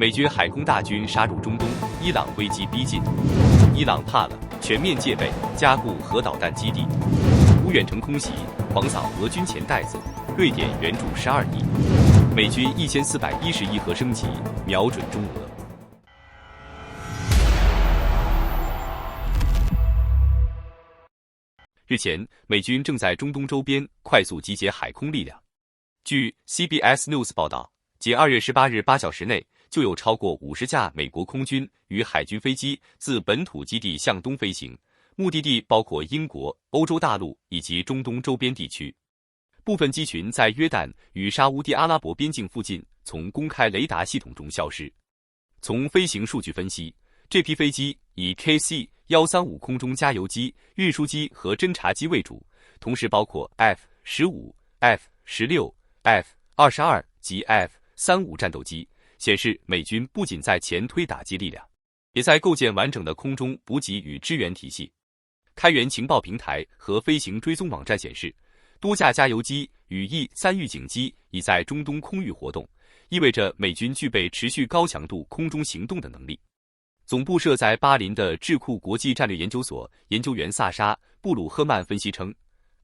美军海空大军杀入中东，伊朗危机逼近，伊朗怕了，全面戒备，加固核导弹基地。无远程空袭狂扫俄军钱袋子，瑞典援助12亿。美军1410亿核升级，瞄准中俄。日前，美军正在中东周边快速集结海空力量。据 CBS News 报道，仅2月18日8小时内，就有超过50架美国空军与海军飞机自本土基地向东飞行，目的地包括英国、欧洲大陆以及中东周边地区。部分机群在约旦与沙乌地阿拉伯边境附近从公开雷达系统中消失。从飞行数据分析，这批飞机以 KC-135空中加油机、运输机和侦察机为主，同时包括 F-15、F-16、F-22及 F-35战斗机，显示美军不仅在前推打击力量，也在构建完整的空中补给与支援体系。开源情报平台和飞行追踪网站显示，多架加油机与 E-3预警机已在中东空域活动，意味着美军具备持续高强度空中行动的能力。总部设在巴林的智库国际战略研究所研究员萨沙·布鲁赫曼分析称，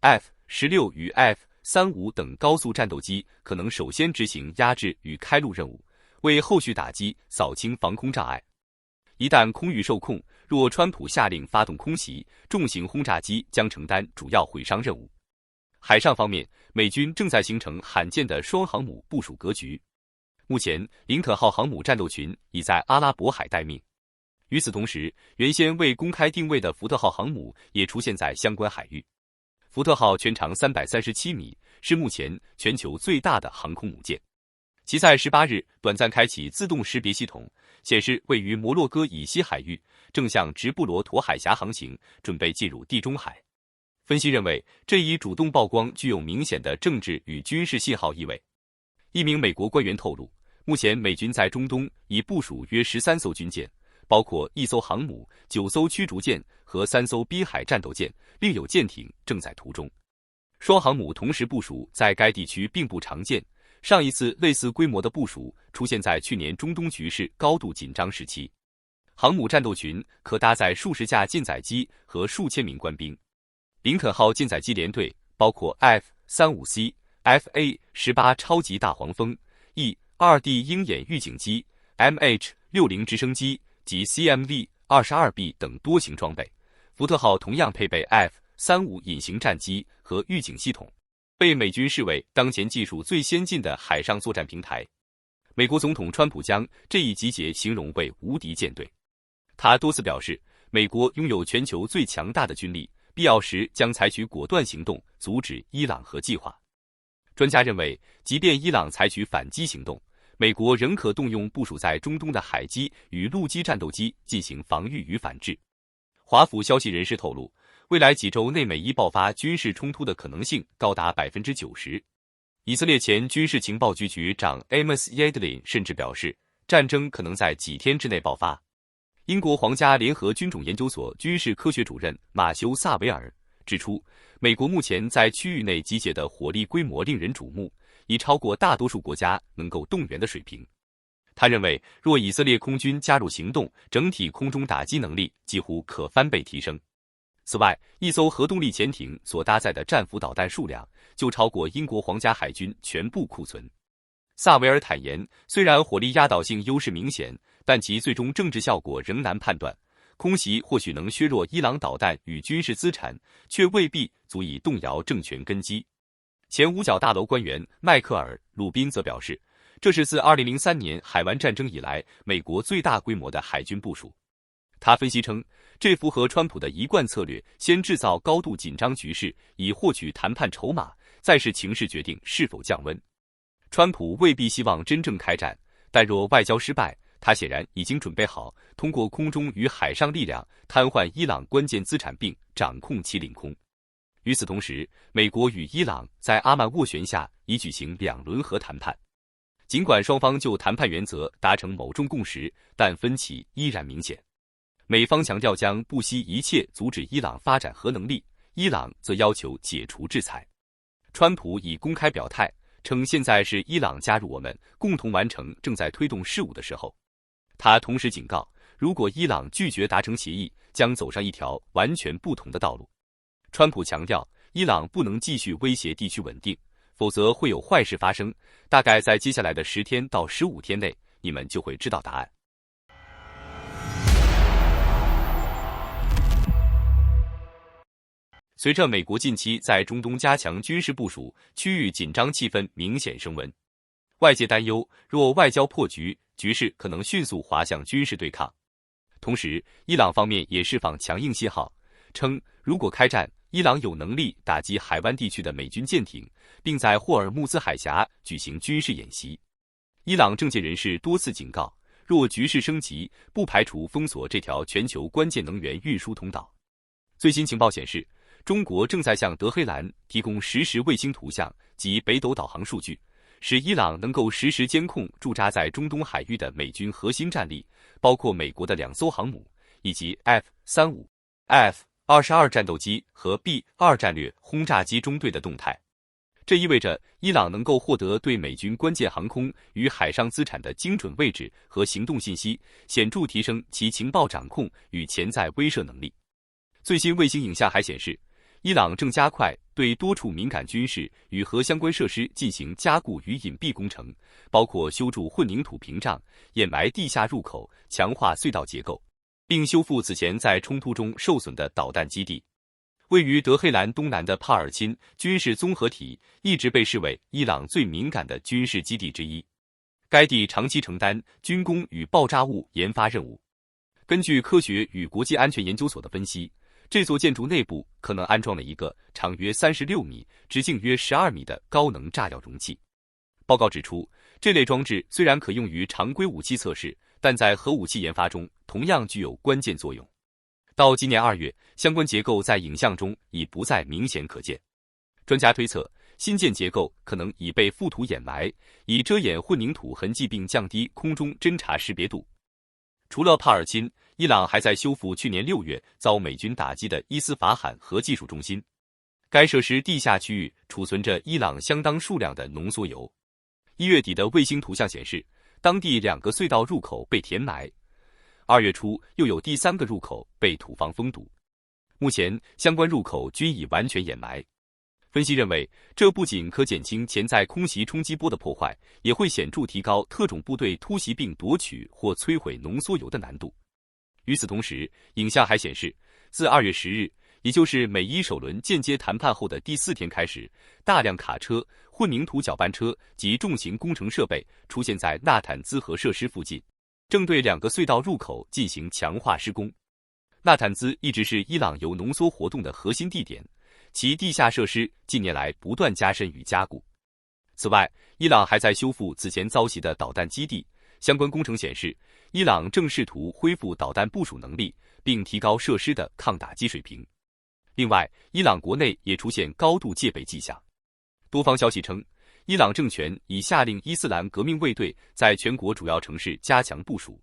F-16与 F-35等高速战斗机可能首先执行压制与开路任务，为后续打击扫清防空障碍。一旦空域受控，若川普下令发动空袭，重型轰炸机将承担主要毁伤任务。海上方面，美军正在形成罕见的双航母部署格局。目前，林肯号航母战斗群已在阿拉伯海待命。与此同时，原先未公开定位的福特号航母也出现在相关海域。福特号全长337米，是目前全球最大的航空母舰。其在18日短暂开启自动识别系统，显示位于摩洛哥以西海域，正向直布罗陀海峡航行，准备进入地中海。分析认为，这一主动曝光具有明显的政治与军事信号意味。一名美国官员透露，目前美军在中东已部署约13艘军舰，包括1艘航母、9艘驱逐舰和3艘滨海战斗舰，另有舰艇正在途中。双航母同时部署在该地区并不常见，上一次类似规模的部署出现在去年中东局势高度紧张时期。航母战斗群可搭载数十架舰载机和数千名官兵。林肯号舰载机联队包括 F-35C、FA-18 超级大黄蜂、E-2D 鹰眼预警机、MH-60 直升机及 CMV-22B 等多型装备。福特号同样配备 F-35隐形战机和预警系统，被美军视为当前技术最先进的海上作战平台。美国总统川普将这一集结形容为无敌舰队。他多次表示，美国拥有全球最强大的军力，必要时将采取果断行动阻止伊朗核计划。专家认为，即便伊朗采取反击行动，美国仍可动用部署在中东的海基与陆基战斗机进行防御与反制。华府消息人士透露，未来几周内美伊爆发军事冲突的可能性高达 90%。 以色列前军事情报局局长 Amos Yadlin 甚至表示，战争可能在几天之内爆发。英国皇家联合军种研究所军事科学主任马修·萨维尔指出，美国目前在区域内集结的火力规模令人瞩目，已超过大多数国家能够动员的水平。他认为，若以色列空军加入行动，整体空中打击能力几乎可翻倍提升。此外，一艘核动力潜艇所搭载的战斧导弹数量就超过英国皇家海军全部库存。萨维尔坦言，虽然火力压倒性优势明显，但其最终政治效果仍难判断。空袭或许能削弱伊朗导弹与军事资产，却未必足以动摇政权根基。前五角大楼官员迈克尔·鲁宾则表示，这是自2003年海湾战争以来美国最大规模的海军部署。他分析称，这符合川普的一贯策略，先制造高度紧张局势，以获取谈判筹码，再视情势决定是否降温。川普未必希望真正开战，但若外交失败，他显然已经准备好通过空中与海上力量瘫痪伊朗关键资产并掌控其领空。与此同时，美国与伊朗在阿曼斡旋下已举行2轮核谈判。尽管双方就谈判原则达成某种共识，但分歧依然明显。美方强调将不惜一切阻止伊朗发展核能力，伊朗则要求解除制裁。川普已公开表态，称现在是伊朗加入我们，共同完成正在推动事务的时候。他同时警告，如果伊朗拒绝达成协议，将走上一条完全不同的道路。川普强调，伊朗不能继续威胁地区稳定，否则会有坏事发生。大概在接下来的10天到15天内，你们就会知道答案。随着美国近期在中东加强军事部署，区域紧张气氛明显升温。外界担忧，若外交破局，局势可能迅速滑向军事对抗。同时，伊朗方面也释放强硬信号，称如果开战，伊朗有能力打击海湾地区的美军舰艇，并在霍尔木兹海峡举行军事演习。伊朗政界人士多次警告，若局势升级，不排除封锁这条全球关键能源运输通道。最新情报显示，中国正在向德黑兰提供实时卫星图像及北斗导航数据，使伊朗能够实时监控驻扎在中东海域的美军核心战力，包括美国的2艘航母，以及 F-35、F-22战斗机和 B-2战略轰炸机中队的动态。这意味着伊朗能够获得对美军关键航空与海上资产的精准位置和行动信息，显著提升其情报掌控与潜在威慑能力。最新卫星影像还显示，伊朗正加快对多处敏感军事与核相关设施进行加固与隐蔽工程，包括修筑混凝土屏障、掩埋地下入口、强化隧道结构，并修复此前在冲突中受损的导弹基地。位于德黑兰东南的帕尔钦军事综合体一直被视为伊朗最敏感的军事基地之一，该地长期承担军工与爆炸物研发任务。根据科学与国际安全研究所的分析，这座建筑内部可能安装了一个长约36米、直径约12米的高能炸药容器。报告指出，这类装置虽然可用于常规武器测试，但在核武器研发中同样具有关键作用。到今年2月，相关结构在影像中已不再明显可见。专家推测，新建结构可能已被覆土掩埋，以遮掩混凝土痕迹并降低空中侦察识别度。除了帕尔钦，伊朗还在修复去年6月遭美军打击的伊斯法罕核技术中心。该设施地下区域储存着伊朗相当数量的浓缩铀。1月底的卫星图像显示，当地2个隧道入口被填埋。2月初又有第3个入口被土方封堵。目前相关入口均已完全掩埋。分析认为，这不仅可减轻潜在空袭冲击波的破坏，也会显著提高特种部队突袭并夺取或摧毁浓缩铀的难度。与此同时，影像还显示，自2月10日，也就是美伊首轮间接谈判后的第4天开始，大量卡车、混凝土搅拌车及重型工程设备出现在纳坦兹核设施附近，正对2个隧道入口进行强化施工。纳坦兹一直是伊朗铀浓缩活动的核心地点，其地下设施近年来不断加深与加固。此外，伊朗还在修复此前遭袭的导弹基地，相关工程显示，伊朗正试图恢复导弹部署能力，并提高设施的抗打击水平。另外，伊朗国内也出现高度戒备迹象。多方消息称，伊朗政权已下令伊斯兰革命卫队在全国主要城市加强部署，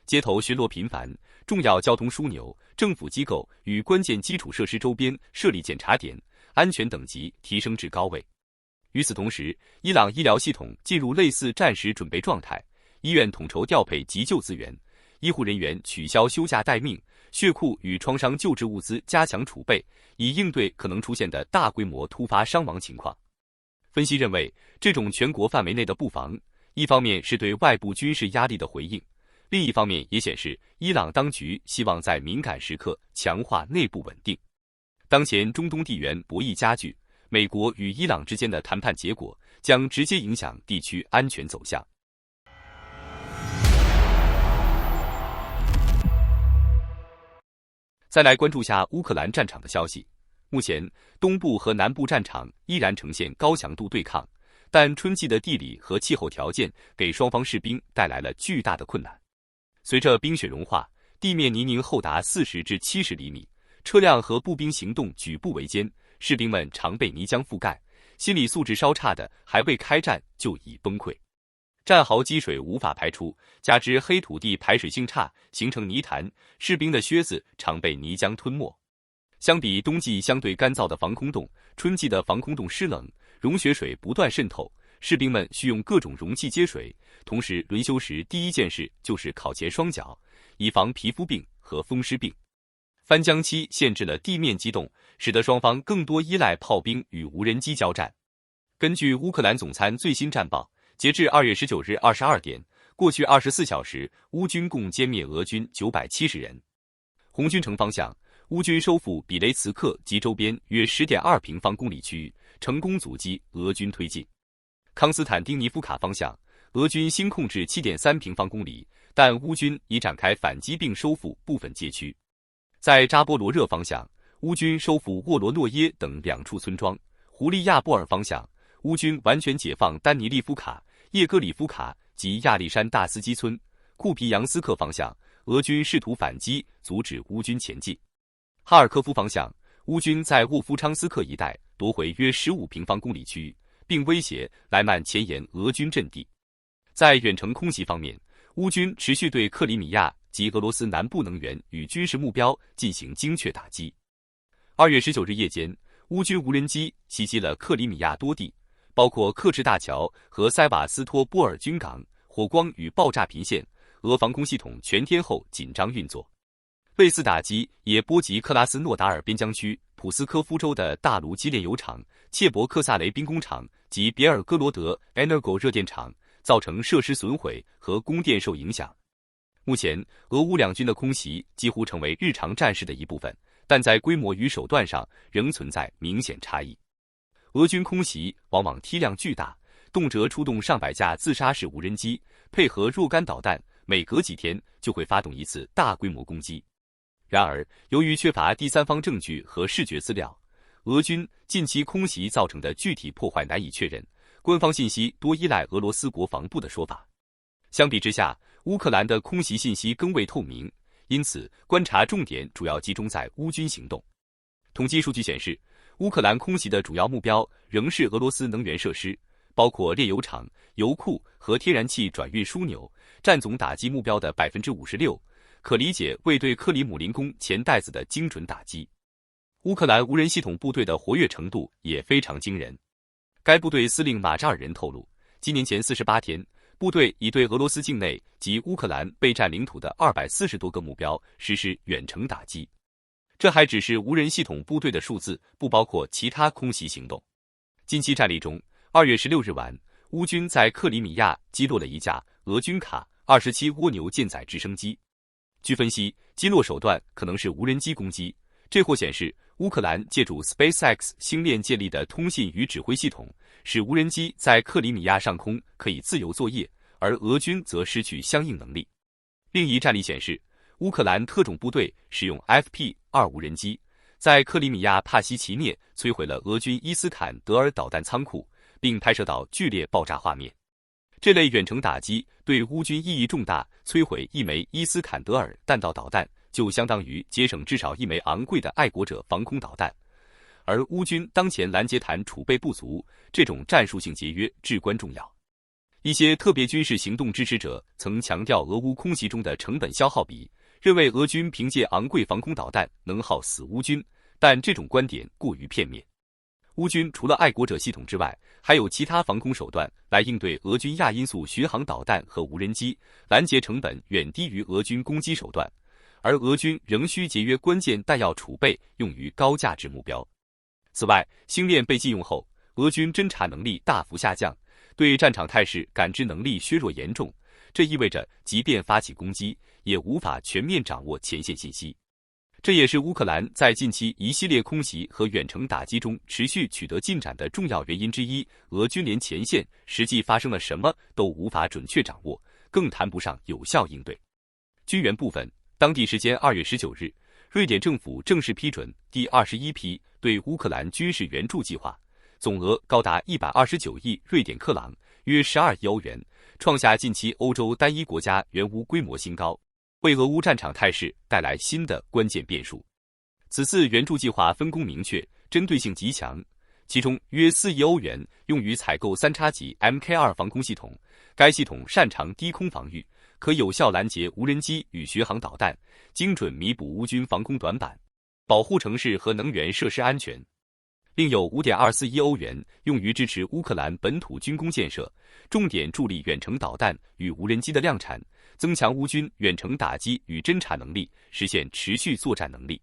街头巡逻频繁，重要交通枢纽、政府机构与关键基础设施周边设立检查点，安全等级提升至高位。与此同时，伊朗医疗系统进入类似战时准备状态，医院统筹调配急救资源，医护人员取消休假待命，血库与创伤救治物资加强储备，以应对可能出现的大规模突发伤亡情况。分析认为，这种全国范围内的布防，一方面是对外部军事压力的回应，另一方面也显示伊朗当局希望在敏感时刻强化内部稳定。当前中东地缘博弈加剧，美国与伊朗之间的谈判结果将直接影响地区安全走向。再来关注下乌克兰战场的消息。目前，东部和南部战场依然呈现高强度对抗，但春季的地理和气候条件给双方士兵带来了巨大的困难。随着冰雪融化，地面泥泞厚达40至70厘米，车辆和步兵行动举步维艰，士兵们常被泥浆覆盖，心理素质稍差的还未开战就已崩溃。战壕积水无法排出，加之黑土地排水性差，形成泥潭，士兵的靴子常被泥浆吞没。相比冬季相对干燥的防空洞，春季的防空洞湿冷，融雪水不断渗透，士兵们需用各种容器接水，同时轮休时第一件事就是烤前双脚，以防皮肤病和风湿病。翻江期限制了地面机动，使得双方更多依赖炮兵与无人机交战。根据乌克兰总参最新战报，截至2月19日22点，过去24小时，乌军共歼灭俄军970人。红军城方向，乌军收复比雷茨克及周边约 10.2 平方公里区域，成功阻击俄军推进。康斯坦丁尼夫卡方向，俄军新控制 7.3 平方公里，但乌军已展开反击并收复部分街区。在扎波罗热方向，乌军收复沃罗诺耶等2处村庄。胡利亚波尔方向，乌军完全解放丹尼利夫卡、叶戈里夫卡及亚历山大斯基村。库皮扬斯克方向，俄军试图反击，阻止乌军前进。哈尔科夫方向，乌军在沃夫昌斯克一带夺回约15平方公里区域，并威胁莱曼前沿俄军阵地。在远程空袭方面，乌军持续对克里米亚及俄罗斯南部能源与军事目标进行精确打击。2月19日夜间，乌军无人机袭击了克里米亚多地，包括克什大桥和塞瓦斯托波尔军港，火光与爆炸频现，俄防空系统全天候紧张运作。类似打击也波及克拉斯诺达尔边疆区普斯科夫州的大卢基炼油厂、切伯克萨雷兵工厂及别尔哥罗德 Energo 热电厂，造成设施损毁和供电受影响。目前，俄乌两军的空袭几乎成为日常战事的一部分，但在规模与手段上仍存在明显差异。俄军空袭往往体量巨大，动辄出动上百架自杀式无人机，配合若干导弹，每隔几天就会发动一次大规模攻击。然而，由于缺乏第三方证据和视觉资料，俄军近期空袭造成的具体破坏难以确认，官方信息多依赖俄罗斯国防部的说法。相比之下，乌克兰的空袭信息更未透明，因此观察重点主要集中在乌军行动。统计数据显示，乌克兰空袭的主要目标仍是俄罗斯能源设施，包括炼油厂、油库和天然气转运枢纽，占总打击目标的 56%， 可理解为对克里姆林宫钱袋子的精准打击。乌克兰无人系统部队的活跃程度也非常惊人。该部队司令马扎尔人透露，今年前48天，部队已对俄罗斯境内及乌克兰被占领土的240多个目标实施远程打击。这还只是无人系统部队的数字，不包括其他空袭行动。近期战例中，2月16日晚，乌军在克里米亚击落了一架俄军卡27蜗牛舰载直升机。据分析，击落手段可能是无人机攻击。这或显示，乌克兰借助 SpaceX 星链建立的通信与指挥系统，使无人机在克里米亚上空可以自由作业，而俄军则失去相应能力。另一战例显示，乌克兰特种部队使用 FP-2 无人机，在克里米亚帕西奇涅摧毁了俄军伊斯坎德尔导弹仓库，并拍摄到剧烈爆炸画面。这类远程打击对乌军意义重大，摧毁一枚伊斯坎德尔弹道导弹，就相当于节省至少一枚昂贵的爱国者防空导弹。而乌军当前拦截弹储备不足，这种战术性节约至关重要。一些特别军事行动支持者曾强调俄乌空袭中的成本消耗比，认为俄军凭借昂贵防空导弹能耗死乌军，但这种观点过于片面。乌军除了爱国者系统之外，还有其他防空手段来应对俄军亚音速巡航导弹和无人机，拦截成本远低于俄军攻击手段，而俄军仍需节约关键弹药储备，用于高价值目标。此外，星链被禁用后，俄军侦察能力大幅下降，对战场态势感知能力削弱严重，这意味着即便发起攻击，也无法全面掌握前线信息。这也是乌克兰在近期一系列空袭和远程打击中持续取得进展的重要原因之一。俄军连前线实际发生了什么都无法准确掌握，更谈不上有效应对。军援部分，当地时间2月19日，瑞典政府正式批准第21批对乌克兰军事援助计划，总额高达129亿瑞典克朗，约12亿欧元，创下近期欧洲单一国家援乌规模新高，为俄乌战场态势带来新的关键变数。此次援助计划分工明确，针对性极强，其中约4亿欧元用于采购3叉戟 Mk2 防空系统，该系统擅长低空防御，可有效拦截无人机与巡航导弹，精准弥补乌军防空短板，保护城市和能源设施安全。另有5.24亿欧元用于支持乌克兰本土军工建设，重点助力远程导弹与无人机的量产，增强乌军远程打击与侦察能力，实现持续作战能力。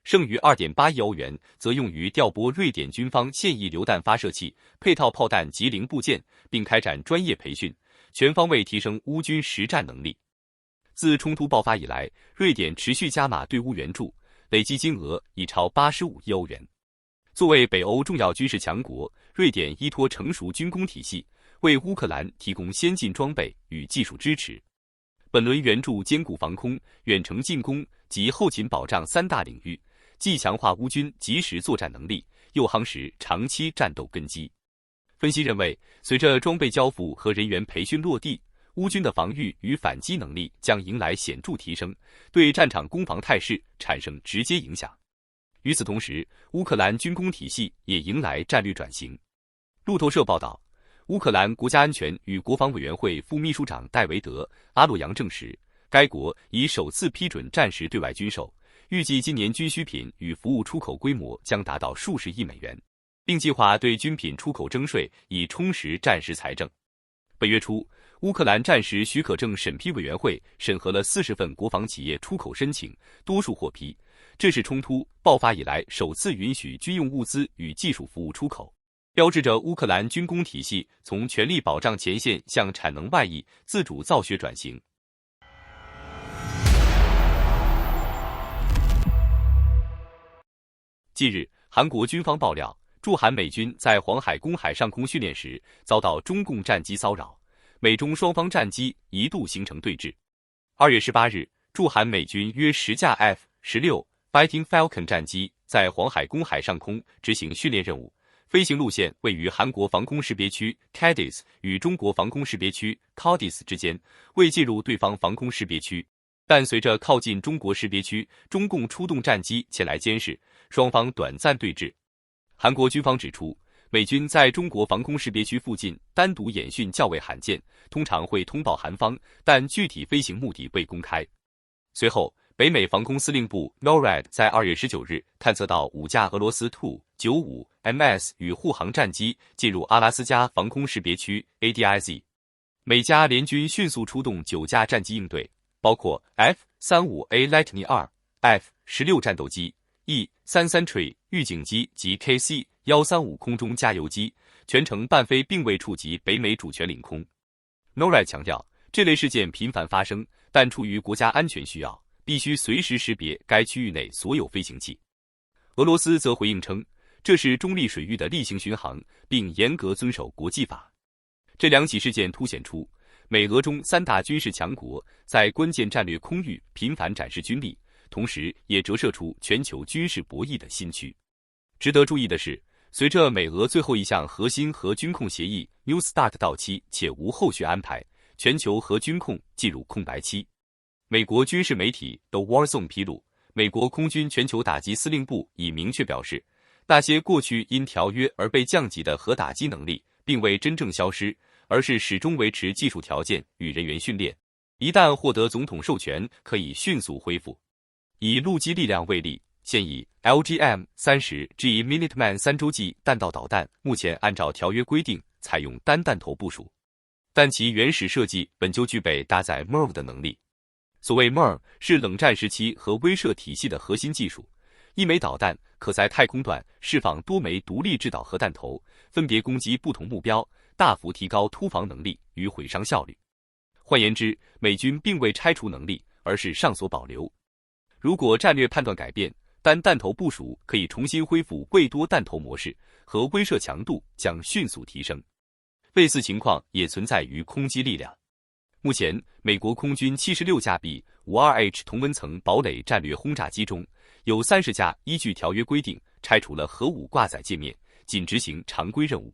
剩余2.8亿欧元则用于调拨瑞典军方现役榴弹发射器、配套炮弹及零部件，并开展专业培训，全方位提升乌军实战能力。自冲突爆发以来，瑞典持续加码对乌援助，累计金额已超85亿欧元。作为北欧重要军事强国，瑞典依托成熟军工体系，为乌克兰提供先进装备与技术支持。本轮援助兼顾防空、远程进攻及后勤保障3大领域，既强化乌军即时作战能力，又夯实长期战斗根基。分析认为，随着装备交付和人员培训落地，乌军的防御与反击能力将迎来显著提升，对战场攻防态势产生直接影响。与此同时，乌克兰军工体系也迎来战略转型。路透社报道，乌克兰国家安全与国防委员会副秘书长戴维德·阿洛扬证实，该国已首次批准战时对外军售，预计今年军需品与服务出口规模将达到数十亿美元，并计划对军品出口征税，以充实战时财政。本月初，乌克兰战时许可证审批委员会审核了40份国防企业出口申请，多数获批。这是冲突爆发以来首次允许军用物资与技术服务出口，标志着乌克兰军工体系从全力保障前线向产能外溢、自主造血转型。近日，韩国军方爆料，驻韩美军在黄海公海上空训练时遭到中共战机骚扰，美中双方战机一度形成对峙。2月18日，驻韩美军约10架 F-16 Fighting Falcon 战机在黄海公海上空执行训练任务，飞行路线位于韩国防空识别区 KADIS 与中国防空识别区 KODIS 之间，未进入对方防空识别区。但随着靠近中国识别区，中共出动战机前来监视，双方短暂对峙。韩国军方指出，美军在中国防空识别区附近单独演训较为罕见，通常会通报韩方，但具体飞行目的未公开。随后，北美防空司令部 NORAD 在2月19日探测到5架俄罗斯 Tu-95MS 与护航战机进入阿拉斯加防空识别区 ADIZ。美加联军迅速出动9架战机应对，包括 F-35A Lightning II、F-16战斗机、E-33Tree 预警机及 KC-135空中加油机，全程伴飞并未触及北美主权领空。NORAD 强调，这类事件频繁发生，但出于国家安全需要，必须随时识别该区域内所有飞行器。俄罗斯则回应称，这是中立水域的例行巡航，并严格遵守国际法。这两起事件凸显出美俄中3大军事强国在关键战略空域频繁展示军力，同时也折射出全球军事博弈的新区。值得注意的是，随着美俄最后一项核心核军控协议 New START 到期且无后续安排，全球核军控进入空白期。美国军事媒体 The War Zone 披露，美国空军全球打击司令部已明确表示，那些过去因条约而被降级的核打击能力并未真正消失，而是始终维持技术条件与人员训练，一旦获得总统授权，可以迅速恢复。以陆基力量为例，现以 LGM-30G Minuteman 3洲际弹道导弹目前按照条约规定采用单弹头部署，但其原始设计本就具备搭载 MIRV 的能力。所谓 MIRV 是冷战时期核威慑体系的核心技术，一枚导弹可在太空段释放多枚独立制导核弹头，分别攻击不同目标，大幅提高突防能力与毁伤效率。换言之，美军并未拆除能力，而是上所保留。如果战略判断改变，单弹头部署可以重新恢复位多弹头模式，和威慑强度将迅速提升。类似情况也存在于空机力量。目前，美国空军76架 B-52H 同温层堡垒战略轰炸机中，有30架依据条约规定拆除了核武挂载界面，仅执行常规任务。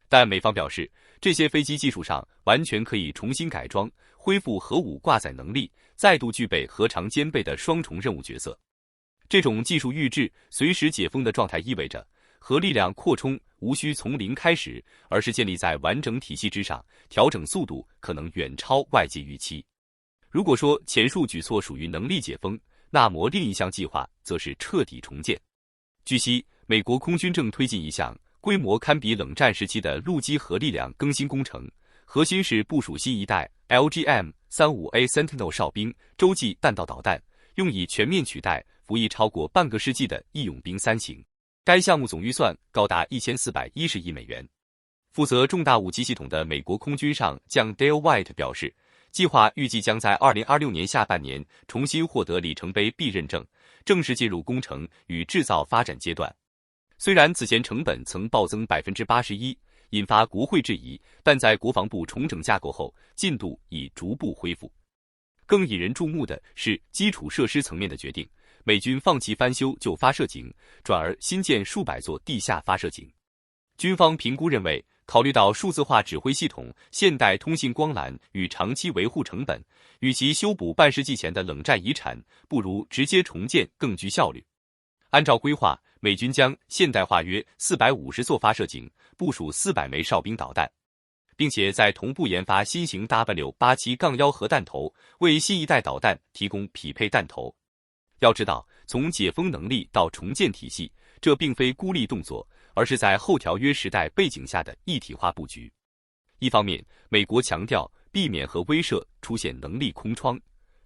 但美方表示，这些飞机技术上完全可以重新改装，恢复核武挂载能力，再度具备核常兼备的双重任务角色。这种技术预制、随时解封的状态意味着，核力量扩充无需从零开始，而是建立在完整体系之上，调整速度可能远超外界预期。如果说前述举措属于能力解封，那么另一项计划则是彻底重建。据悉，美国空军正推进一项规模堪比冷战时期的陆基核力量更新工程，核心是部署新一代 LGM-35A Sentinel 哨兵洲际弹道导弹，用以全面取代服役超过半个世纪的义勇兵3型。该项目总预算高达1410亿美元。负责重大武器系统的美国空军上将 Dale White 表示，计划预计将在2026年下半年重新获得里程碑 B 认证，正式进入工程与制造发展阶段。虽然此前成本曾暴增81%，引发国会质疑，但在国防部重整架构后，进度已逐步恢复。更引人注目的是基础设施层面的决定，美军放弃翻修旧发射井，转而新建数百座地下发射井。军方评估认为，考虑到数字化指挥系统、现代通信光缆与长期维护成本，与其修补半世纪前的冷战遗产，不如直接重建更具效率。按照规划，美军将现代化约450座发射井，部署400枚哨兵导弹，并且在同步研发新型 W87-1核弹头，为新一代导弹提供匹配弹头。要知道，从解封能力到重建体系，这并非孤立动作，而是在后条约时代背景下的一体化布局。一方面，美国强调避免和威慑出现能力空窗；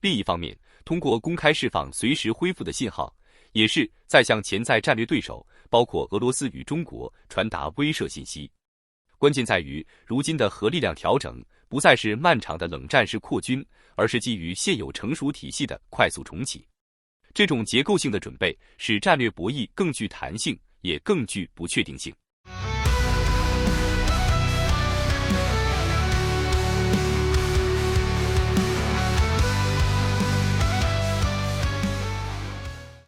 另一方面，通过公开释放随时恢复的信号，也是在向潜在战略对手，包括俄罗斯与中国，传达威慑信息。关键在于，如今的核力量调整不再是漫长的冷战式扩军，而是基于现有成熟体系的快速重启。这种结构性的准备使战略博弈更具弹性，也更具不确定性。